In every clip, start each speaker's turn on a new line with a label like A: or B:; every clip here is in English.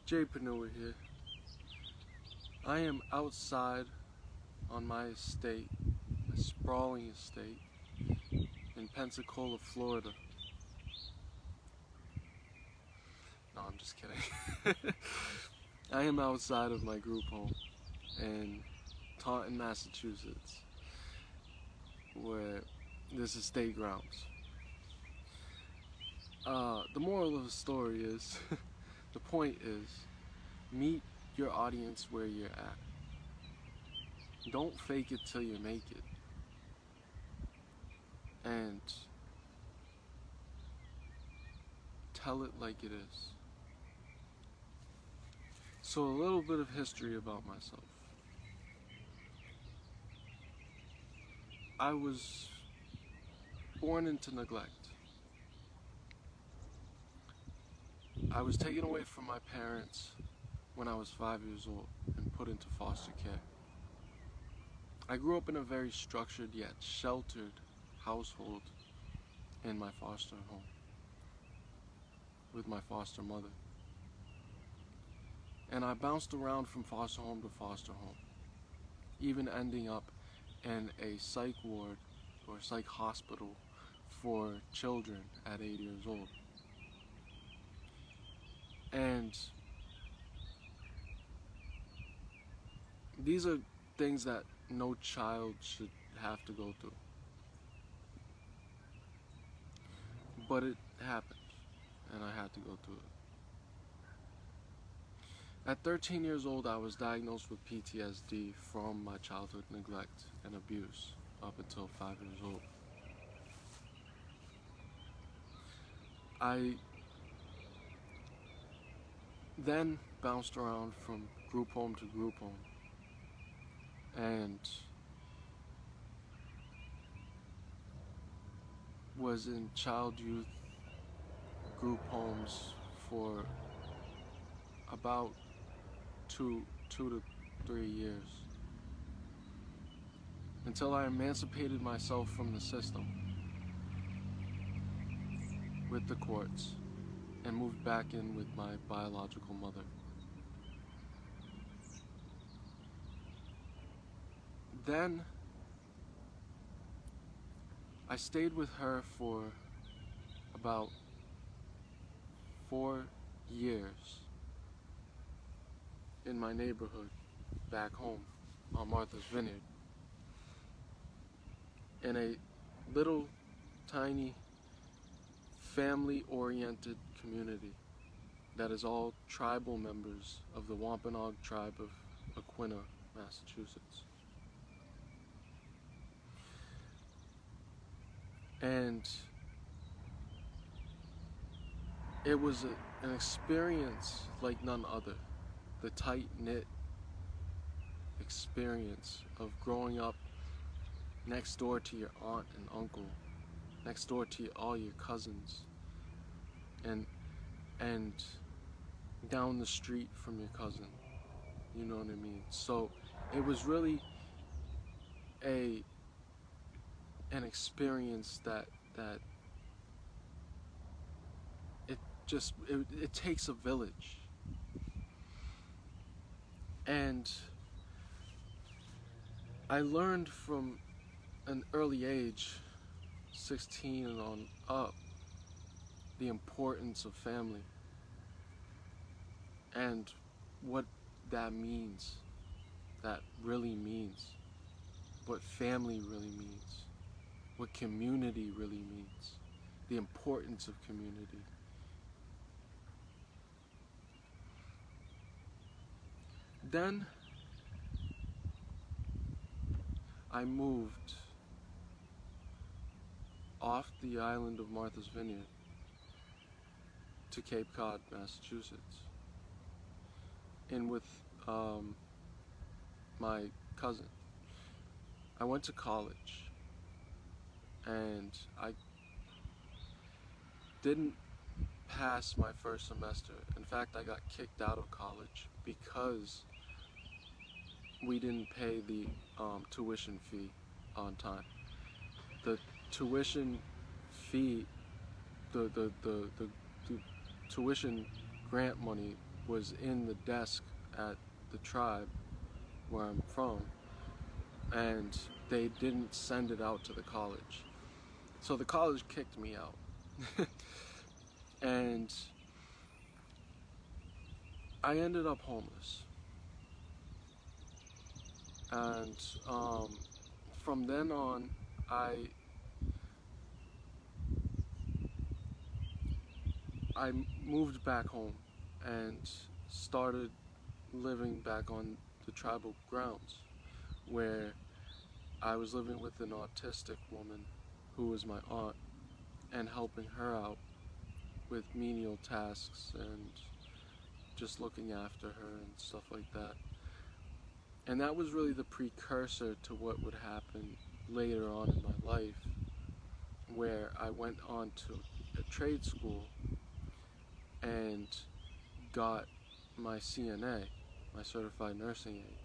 A: Jay Panua here. I am outside on my estate, a sprawling estate in Pensacola, Florida. No, I'm just kidding. I am outside of my group home in Taunton, Massachusetts, where this is state grounds. The moral of the story is, the point is, meet your audience where you're at. Don't fake it till you make it. And tell it like it is. So a little bit of history about myself. I was born into neglect. I was taken away from my parents when I was 5 years old and put into foster care. I grew up in a very structured yet sheltered household in my foster home with my foster mother. And I bounced around from foster home to foster home, even ending up in a psych ward or psych hospital for children at 8 years old. And these are things that no child should have to go through. But it happened, and I had to go through it. At 13 years old, I was diagnosed with PTSD from my childhood neglect and abuse up until 5 years old. I then bounced around from group home to group home, and was in child youth group homes for about two to 3 years until I emancipated myself from the system with the courts and moved back in with my biological mother. Then I stayed with her for about 4 years in my neighborhood back home on Martha's Vineyard, in a little tiny family-oriented community that is all tribal members of the Wampanoag tribe of Aquinnah, Massachusetts. And it was an experience like none other. The tight-knit experience of growing up next door to your aunt and uncle, next door to all your cousins, and down the street from your cousin. You know what I mean? So it was really an experience that it takes a village. And I learned from an early age, 16 and on up, the importance of family and what that means, that really means, what family really means, what community really means, the importance of community. Then I moved off the island of Martha's Vineyard to Cape Cod, Massachusetts, in with my cousin. I went to college, and I didn't pass my first semester. In fact, I got kicked out of college because we didn't pay the tuition fee on time. The tuition fee, the tuition grant money was in the desk at the tribe where I'm from, and they didn't send it out to the college. So the college kicked me out. And I ended up homeless. And from then on, I moved back home and started living back on the tribal grounds, where I was living with an autistic woman who was my aunt, and helping her out with menial tasks and just looking after her and stuff like that. And that was really the precursor to what would happen later on in my life, where I went on to a trade school and got my CNA, my certified nursing aide.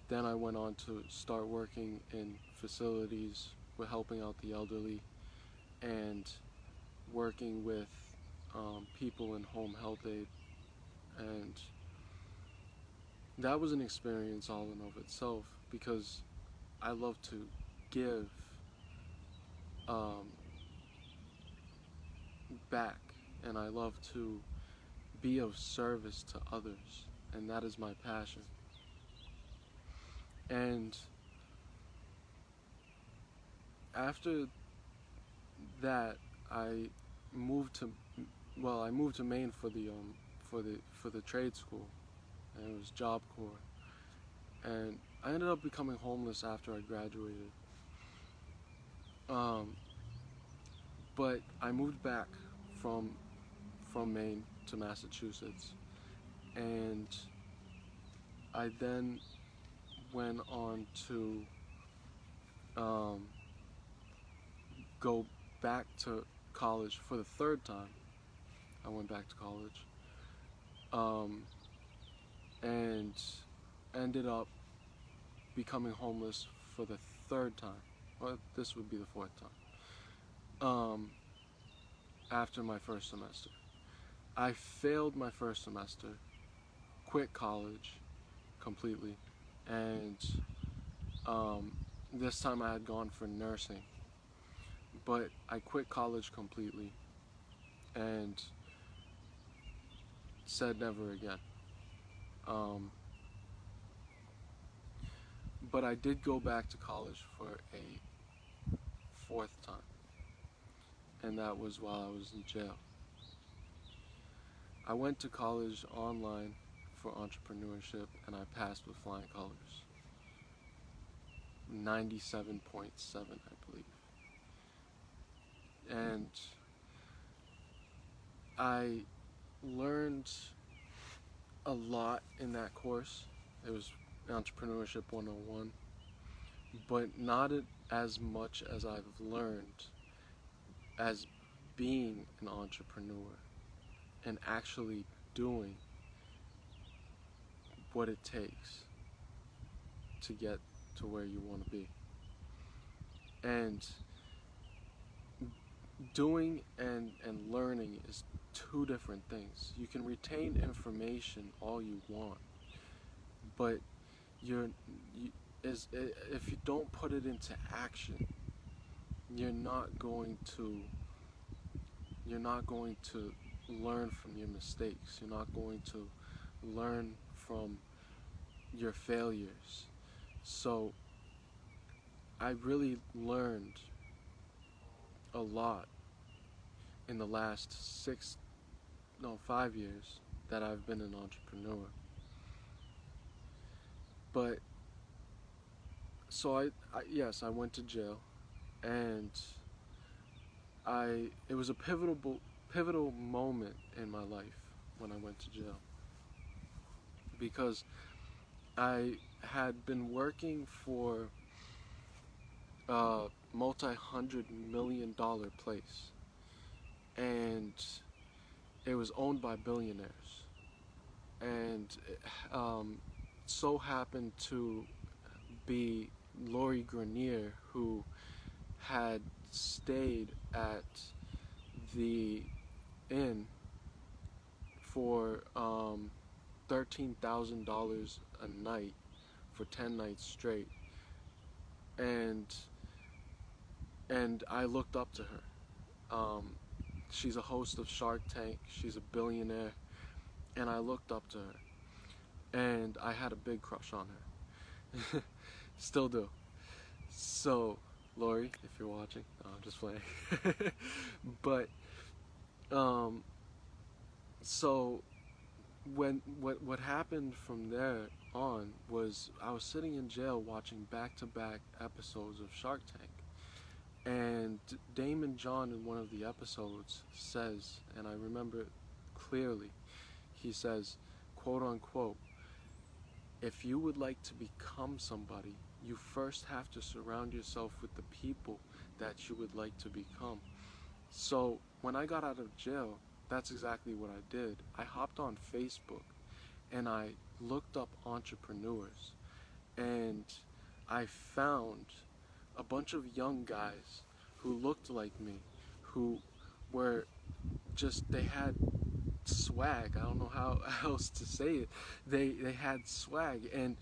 A: Then I went on to start working in facilities with helping out the elderly and working with people in home health aid. And that was an experience all in of itself, because I love to give back, and I love to be of service to others, and that is my passion. And after that, I moved to Maine for the trade school, and it was Job Corps. And I ended up becoming homeless after I graduated. But I moved back from Maine to Massachusetts, and I then went on to go back to college for the third time. I went back to college, and ended up becoming homeless for the third time. Well, this would be the fourth time. After my first semester, I failed my first semester, quit college completely, and this time I had gone for nursing, but I quit college completely and said never again. But I did go back to college for a fourth time, and that was while I was in jail. I went to college online for entrepreneurship, and I passed with flying colors. 97.7, I believe. And I learned a lot in that course. It was Entrepreneurship 101, but not as much as I've learned as being an entrepreneur and actually doing what it takes to get to where you want to be. And doing and learning is two different things. You can retain information all you want, but if you don't put it into action, you're not going to learn from your mistakes. You're not going to learn from your failures. So I really learned a lot in the last 5 years that I've been an entrepreneur. But so I went to jail, and it was a pivotal moment in my life when I went to jail, because I had been working for a multi-hundred-million-dollar place, and it was owned by billionaires, and so happened to be Lori Grenier, who had stayed at the inn for $13,000 a night for 10 nights straight, and I looked up to her. She's a host of Shark Tank. She's a billionaire, and I looked up to her, and I had a big crush on her. Still do. So, Lori, if you're watching, no, I'm just playing. But so what happened from there on was I was sitting in jail watching back-to-back episodes of Shark Tank, and Damon John in one of the episodes says, and I remember it clearly, he says, quote unquote, if you would like to become somebody, you first have to surround yourself with the people that you would like to become. So when I got out of jail, that's exactly what I did. I hopped on Facebook and I looked up entrepreneurs, and I found a bunch of young guys who looked like me, who were just, they had swag. I don't know how else to say it. They had swag, and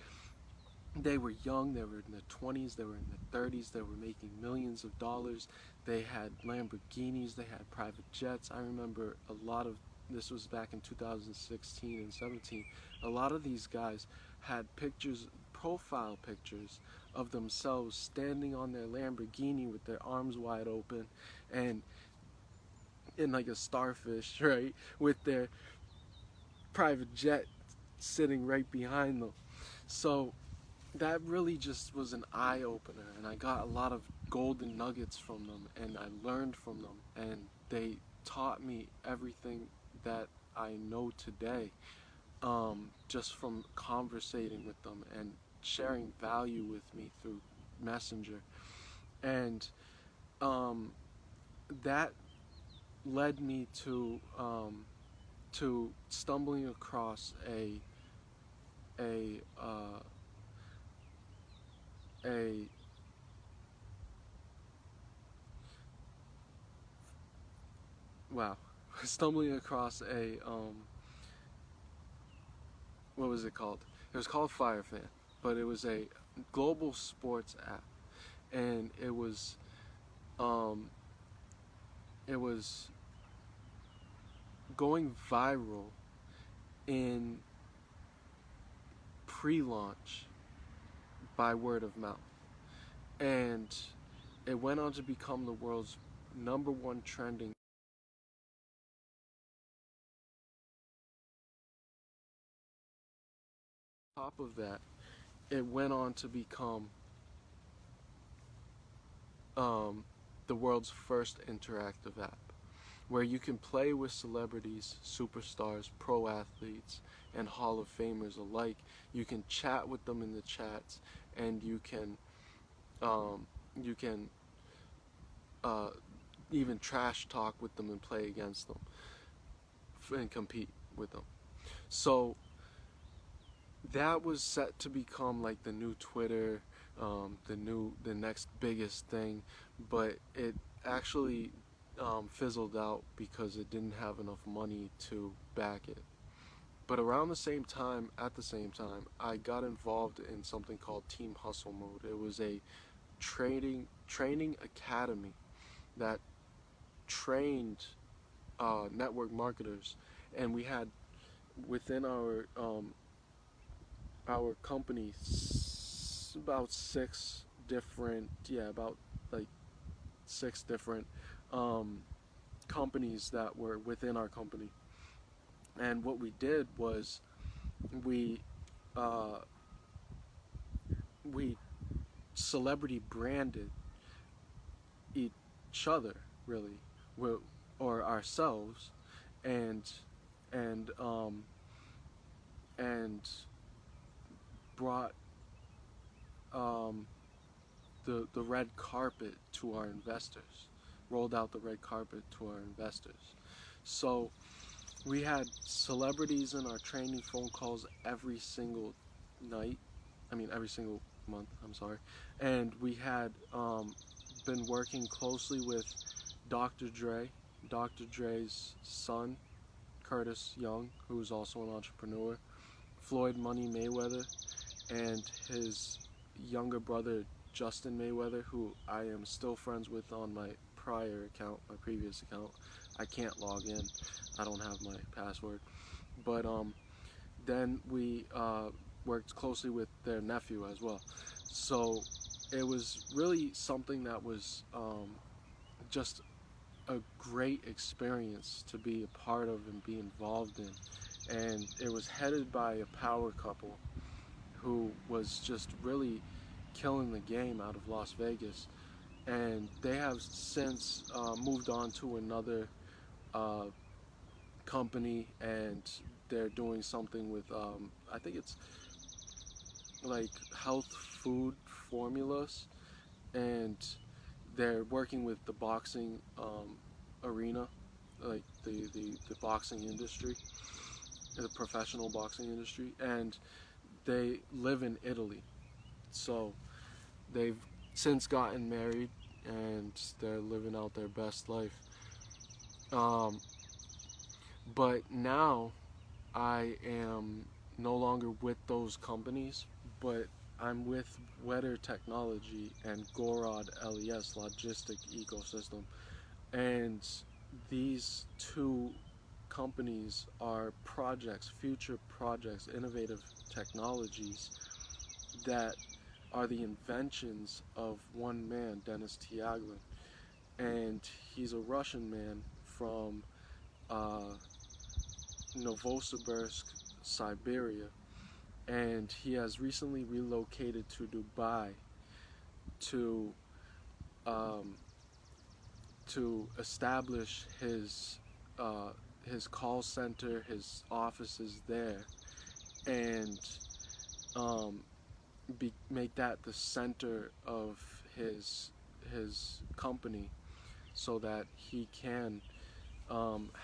A: they were young. They were in their 20s, they were in their 30s, they were making millions of dollars. They had Lamborghinis, they had private jets. I remember a lot of, this was back in 2016 and 17, a lot of these guys had pictures, profile pictures of themselves standing on their Lamborghini with their arms wide open and in like a starfish, right, with their private jet sitting right behind them. So that really just was an eye-opener, and I got a lot of golden nuggets from them, and I learned from them, and they taught me everything that I know today, just from conversating with them and sharing value with me through Messenger. And that led me to stumbling across a uh, a wow, stumbling across a what was it called? It was called FireFan, but it was a global sports app, and um, it was going viral in pre-launch by word of mouth, and it went on to become the world's #1 trending. On top of that, it went on to become the world's first interactive app, where you can play with celebrities, superstars, pro athletes, and Hall of Famers alike. You can chat with them in the chats, and you can uh, even trash talk with them and play against them and compete with them. So that was set to become like the new Twitter, the next biggest thing, but it actually fizzled out because it didn't have enough money to back it. But around the same time, at the same time, I got involved in something called Team Hustle Mode. It was a training academy that trained network marketers, and we had within our company about about like 6 different companies that were within our company. And what we did was we uh, we celebrity branded each other, really, or ourselves, and and um, and brought um, the red carpet to our investors, rolled out the red carpet to our investors. So we had celebrities in our training phone calls every single night. I mean, every single month. I'm sorry. And we had been working closely with Dr. Dre, Dr. Dre's son, Curtis Young, who's also an entrepreneur, Floyd Money Mayweather, and his younger brother Justin Mayweather, who I am still friends with on my prior account, my previous account. I can't log in. I don't have my password. But then we worked closely with their nephew as well. So it was really something that was just a great experience to be a part of and be involved in. And it was headed by a power couple who was just really killing the game out of Las Vegas. And they have since moved on to another uh, company, and they're doing something with, I think it's like health food formulas, and they're working with the boxing arena, like the boxing industry, the professional boxing industry, and they live in Italy. So they've since gotten married and they're living out their best life. Um, but now I am no longer with those companies, but I'm with Weather Technology and Gorod LES Logistic Ecosystem. And these two companies are projects, future projects, innovative technologies that are the inventions of one man, Denis Tiaglin. And he's a Russian man from uh, Novosibirsk, Siberia. And he has recently relocated to Dubai to um, to establish uh, his call center, his offices there, and um, make that the center of his company, so that he can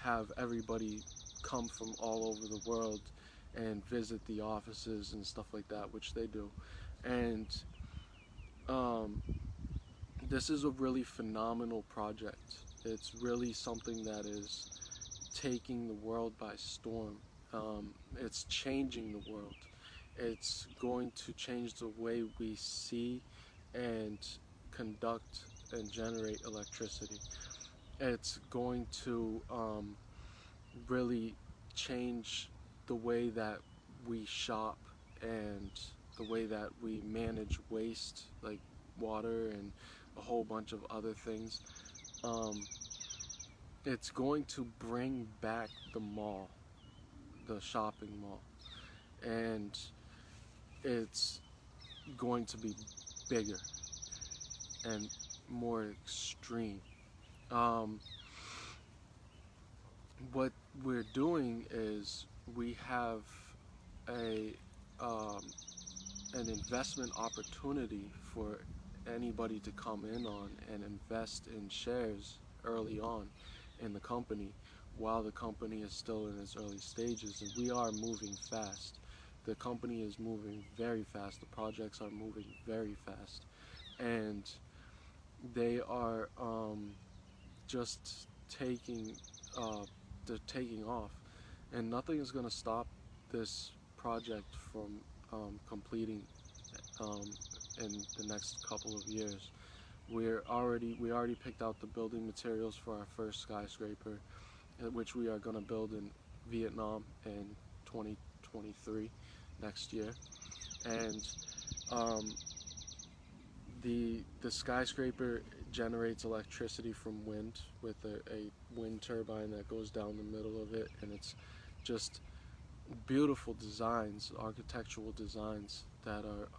A: have everybody come from all over the world and visit the offices and stuff like that, which they do. And um, this is a really phenomenal project. It's really something that is taking the world by storm. It's changing the world. It's going to change the way we see and conduct and generate electricity. It's going to really change the way that we shop and the way that we manage waste, like water and a whole bunch of other things. Um, it's going to bring back the mall, the shopping mall, and it's going to be bigger and more extreme. Um, what we're doing is we have a um, an investment opportunity for anybody to come in on and invest in shares early on in the company while the company is still in its early stages. And we are moving fast. The company is moving very fast. The projects are moving very fast. And they are just taking, they're taking off. And nothing is going to stop this project from completing um, in the next couple of years. We already picked out the building materials for our first skyscraper, which we are going to build in Vietnam in 2023, next year. And um, the skyscraper generates electricity from wind with a wind turbine that goes down the middle of it, and it's just beautiful designs, architectural designs that are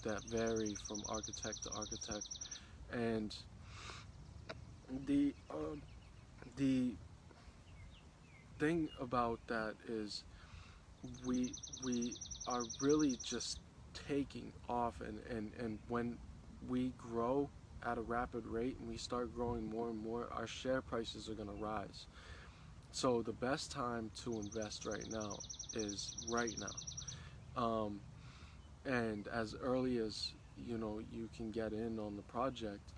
A: that vary from architect to architect. And the thing about that is we are really just taking off, and when we grow at a rapid rate and we start growing more and more, our share prices are going to rise. So the best time to invest right now is right now. And as early as you can get in on the project,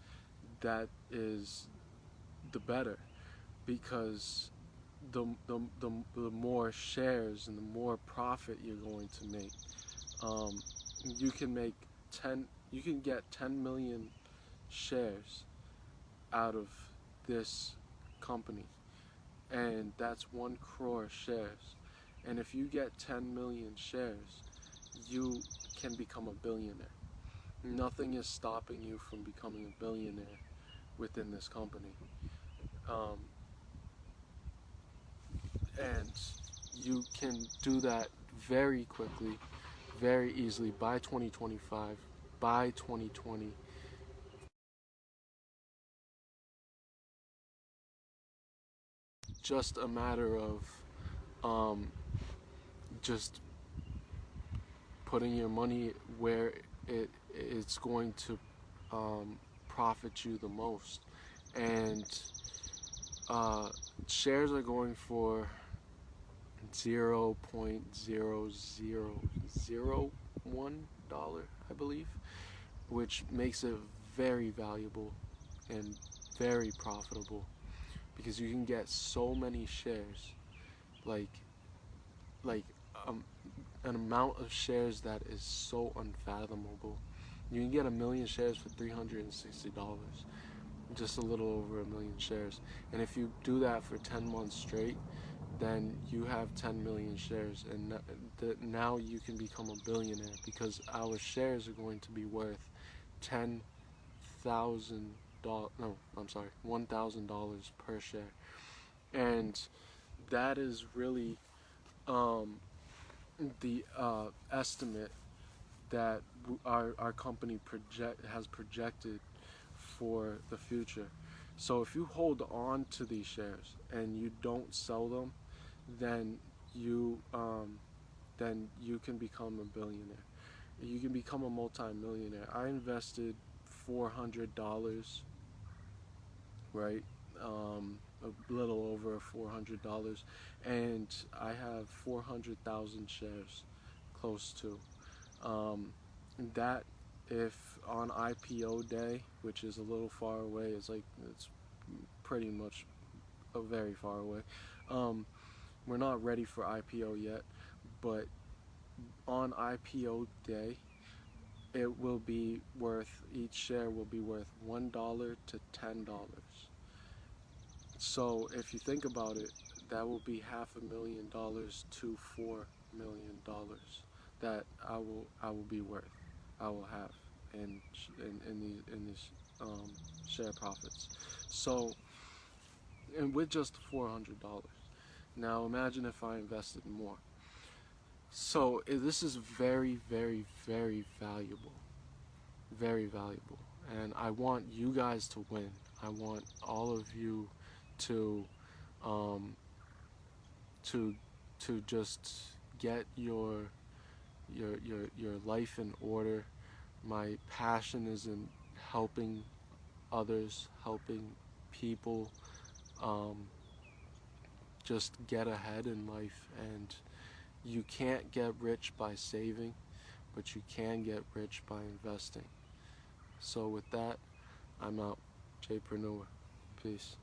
A: that is the better, because the more shares and the more profit you're going to make. Um, you can make 10, you can get 10 million shares out of this company, and that's 1 crore shares. And if you get 10 million shares, you can become a billionaire. Nothing is stopping you from becoming a billionaire within this company. Um, and you can do that very quickly, very easily by 2025, by 2020. Just a matter of um, just putting your money where it's going to profit you the most. And shares are going for 0.0001 dollar, I believe, which makes it very valuable and very profitable because you can get so many shares, like like um, an amount of shares that is so unfathomable. You can get 1 million shares for $360, just a little over 1 million shares. And if you do that for 10 months straight, then you have 10 million shares, and now you can become a billionaire because our shares are going to be worth $10,000. No, I'm sorry, $1,000 per share, and that is really the estimate that our company has projected for the future. So if you hold on to these shares and you don't sell them, then you um, then you can become a billionaire. You can become a multi-millionaire. I invested $400, right? A little over $400, and I have 400,000 shares, close to. Um, that if on IPO day, which is a little far away, it's pretty much very far away. Um, we're not ready for IPO yet, but on IPO day, it will be worth, each share will be worth $1 to $10. So if you think about it, that will be $500,000 to $4 million that I will be worth. I will have in these share profits. So, and with just $400. Now imagine if I invested more. So this is very, very, very valuable, very valuable, and I want you guys to win. I want all of you to um, to just get your life in order. My passion is in helping others, helping people um, just get ahead in life. And you can't get rich by saving, but you can get rich by investing. So with that, I'm out. Jaypreneur. Peace.